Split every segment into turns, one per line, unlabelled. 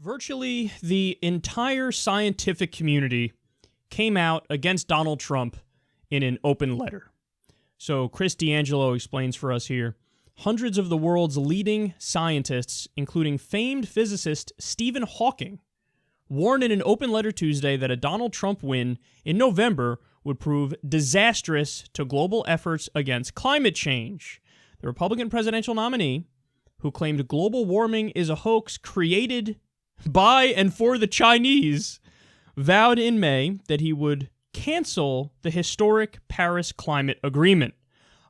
Virtually the entire scientific community came out against Donald Trump in an open letter. So Chris D'Angelo explains for us here. Hundreds of the world's leading scientists, including famed physicist Stephen Hawking, warned in an open letter Tuesday that a Donald Trump win in November would prove disastrous to global efforts against climate change. The Republican presidential nominee, who claimed global warming is a hoax created by and for the Chinese, vowed in May that he would cancel the historic Paris Climate Agreement.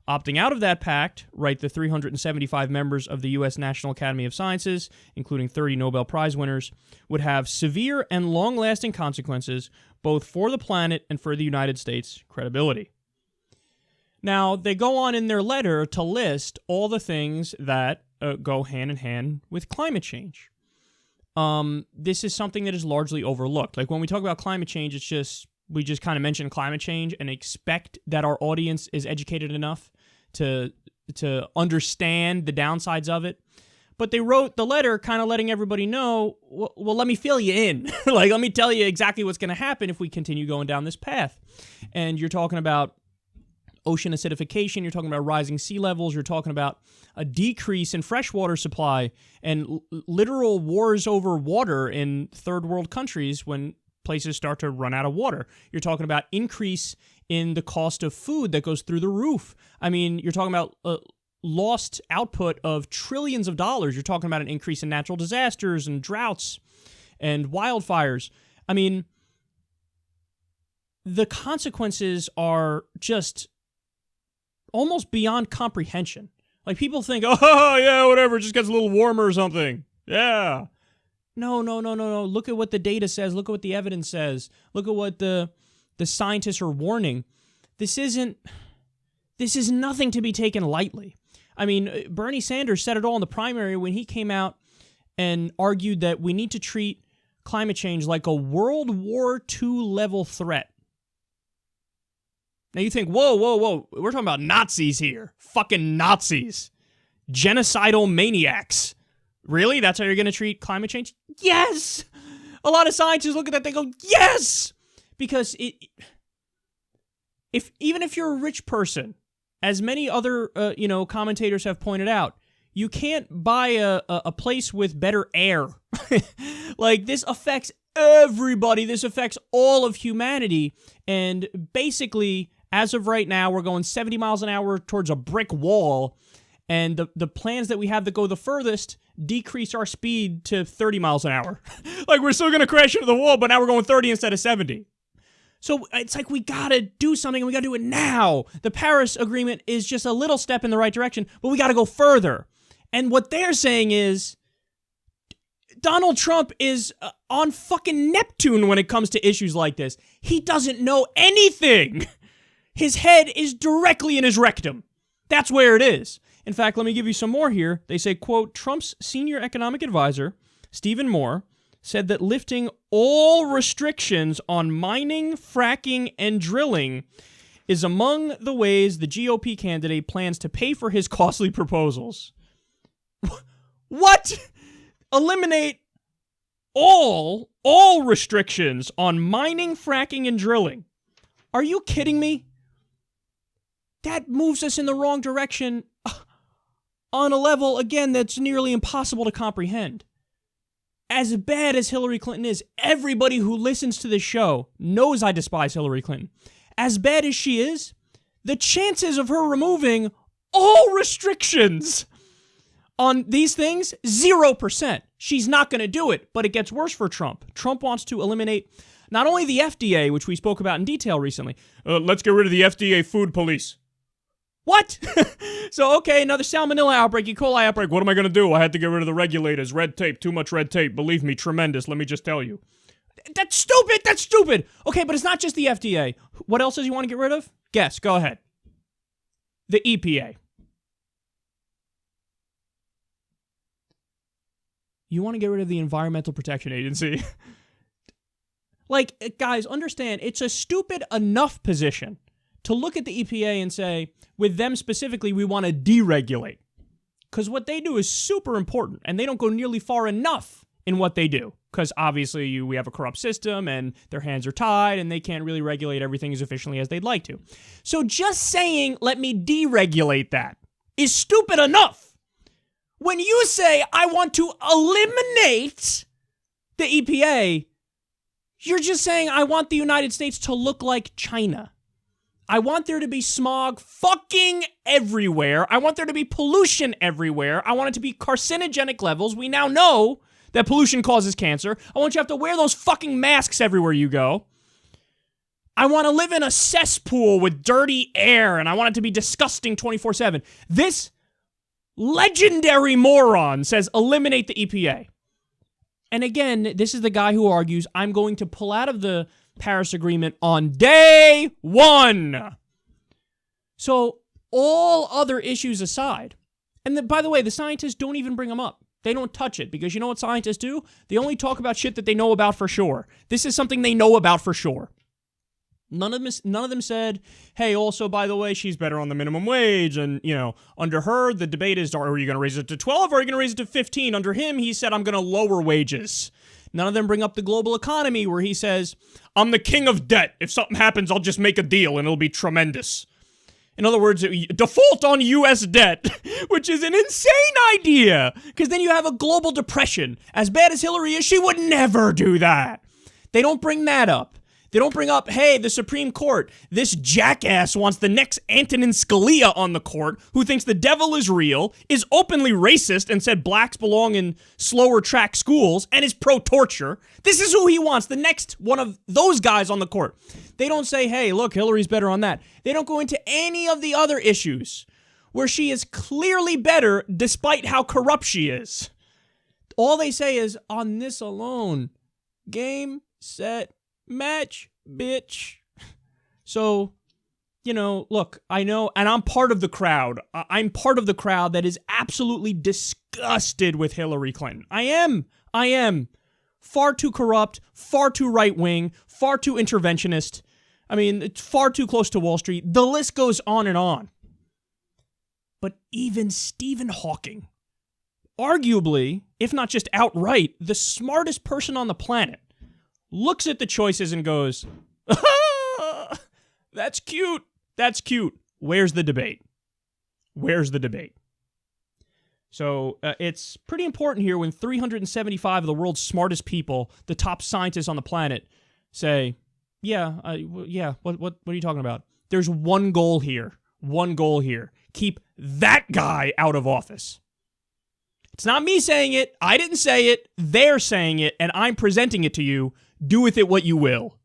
Opting out of that pact, write the 375 members of the U.S. National Academy of Sciences, including 30 Nobel Prize winners, would have severe and long-lasting consequences both for the planet and for the United States' credibility. Now, they go on in their letter to list all the things that go hand in hand with climate change. This is something that is largely overlooked. Like when we talk about climate change, we just kind of mention climate change and expect that our audience is educated enough to understand the downsides of it. But they wrote the letter kind of letting everybody know, well, let me fill you in. Let me tell you exactly what's going to happen if we continue going down this path. And you're talking about ocean acidification, you're talking about rising sea levels, you're talking about a decrease in freshwater supply and literal wars over water in third world countries when places start to run out of water. You're talking about increase in the cost of food that goes through the roof. I mean, you're talking about lost output of trillions of dollars. You're talking about an increase in natural disasters and droughts and wildfires. I mean, the consequences are just almost beyond comprehension. Like, people think, oh, yeah, whatever, it just gets a little warmer or something. Yeah. No. Look at what the data says. Look at what the evidence says. Look at what the scientists are warning. This is nothing to be taken lightly. I mean, Bernie Sanders said it all in the primary when he came out and argued that we need to treat climate change like a World War II level threat. Now you think, whoa, we're talking about Nazis here. Fucking Nazis. Genocidal maniacs. Really? That's how you're going to treat climate change? Yes! A lot of scientists look at that, they go, yes! Because even if you're a rich person, as many other commentators have pointed out, you can't buy a place with better air. Like, this affects everybody. This affects all of humanity. And basically, as of right now, we're going 70 miles an hour towards a brick wall. And the plans that we have that go the furthest decrease our speed to 30 miles an hour. Like, we're still going to crash into the wall, but now we're going 30 instead of 70. So it's like, we got to do something, and we got to do it now. The Paris Agreement is just a little step in the right direction, but we got to go further. And what they're saying is, Donald Trump is on fucking Neptune when it comes to issues like this. He doesn't know anything. His head is directly in his rectum. That's where it is. In fact, let me give you some more here. They say, quote, Trump's senior economic advisor, Stephen Moore, said that lifting all restrictions on mining, fracking, and drilling is among the ways the GOP candidate plans to pay for his costly proposals. What? Eliminate all restrictions on mining, fracking, and drilling. Are you kidding me? That moves us in the wrong direction on a level, again, that's nearly impossible to comprehend. As bad as Hillary Clinton is, everybody who listens to this show knows I despise Hillary Clinton. As bad as she is, the chances of her removing all restrictions on these things, 0%. She's not going to do it, but it gets worse for Trump. Trump wants to eliminate not only the FDA, which we spoke about in detail recently. Let's get rid of the FDA food police. What? So, okay, another salmonella outbreak, E. coli outbreak. What am I going to do? I had to get rid of the regulators. Red tape, too much red tape. Believe me, tremendous. Let me just tell you. That's stupid. Okay, but it's not just the FDA. What else does he want to get rid of? Guess. Go ahead. The EPA. You want to get rid of the Environmental Protection Agency. Like, guys, understand, it's a stupid enough position to look at the EPA and say, with them specifically, we want to deregulate. Because what they do is super important, and they don't go nearly far enough in what they do. Because obviously we have a corrupt system and their hands are tied and they can't really regulate everything as efficiently as they'd like to. So just saying, let me deregulate that is stupid enough. When you say, I want to eliminate the EPA, you're just saying, I want the United States to look like China. I want there to be smog fucking everywhere. I want there to be pollution everywhere. I want it to be carcinogenic levels. We now know that pollution causes cancer. I want you to have to wear those fucking masks everywhere you go. I want to live in a cesspool with dirty air, and I want it to be disgusting 24/7. This legendary moron says eliminate the EPA. And again, this is the guy who argues, I'm going to pull out of the Paris Agreement on day one. So all other issues aside, and by the way, the scientists don't even bring them up. They don't touch it because you know what scientists do? They only talk about shit that they know about for sure. This is something they know about for sure. None of them said, hey, also, by the way, she's better on the minimum wage. And, you know, under her, the debate is, are you going to raise it to 12 or are you going to raise it to 15? Under him, he said, I'm going to lower wages. None of them bring up the global economy where he says, I'm the king of debt. If something happens, I'll just make a deal and it'll be tremendous. In other words, default on U.S. debt, which is an insane idea, because then you have a global depression. As bad as Hillary is, she would never do that. They don't bring that up. They don't bring up, hey, the Supreme Court, this jackass wants the next Antonin Scalia on the court, who thinks the devil is real, is openly racist and said blacks belong in slower track schools, and is pro-torture. This is who he wants, the next one of those guys on the court. They don't say, hey, look, Hillary's better on that. They don't go into any of the other issues where she is clearly better despite how corrupt she is. All they say is, on this alone, game, set, match, bitch. So, you know, look, I know, and I'm part of the crowd. I'm part of the crowd that is absolutely disgusted with Hillary Clinton. I am. Far too corrupt, far too right-wing, far too interventionist. I mean, it's far too close to Wall Street. The list goes on and on. But even Stephen Hawking, arguably, if not just outright, the smartest person on the planet, looks at the choices and goes, that's cute. That's cute. Where's the debate? Where's the debate? So it's pretty important here when 375 of the world's smartest people, the top scientists on the planet, say, what are you talking about? There's one goal here. One goal here. Keep that guy out of office. It's not me saying it. I didn't say it. They're saying it, and I'm presenting it to you. Do with it what you will.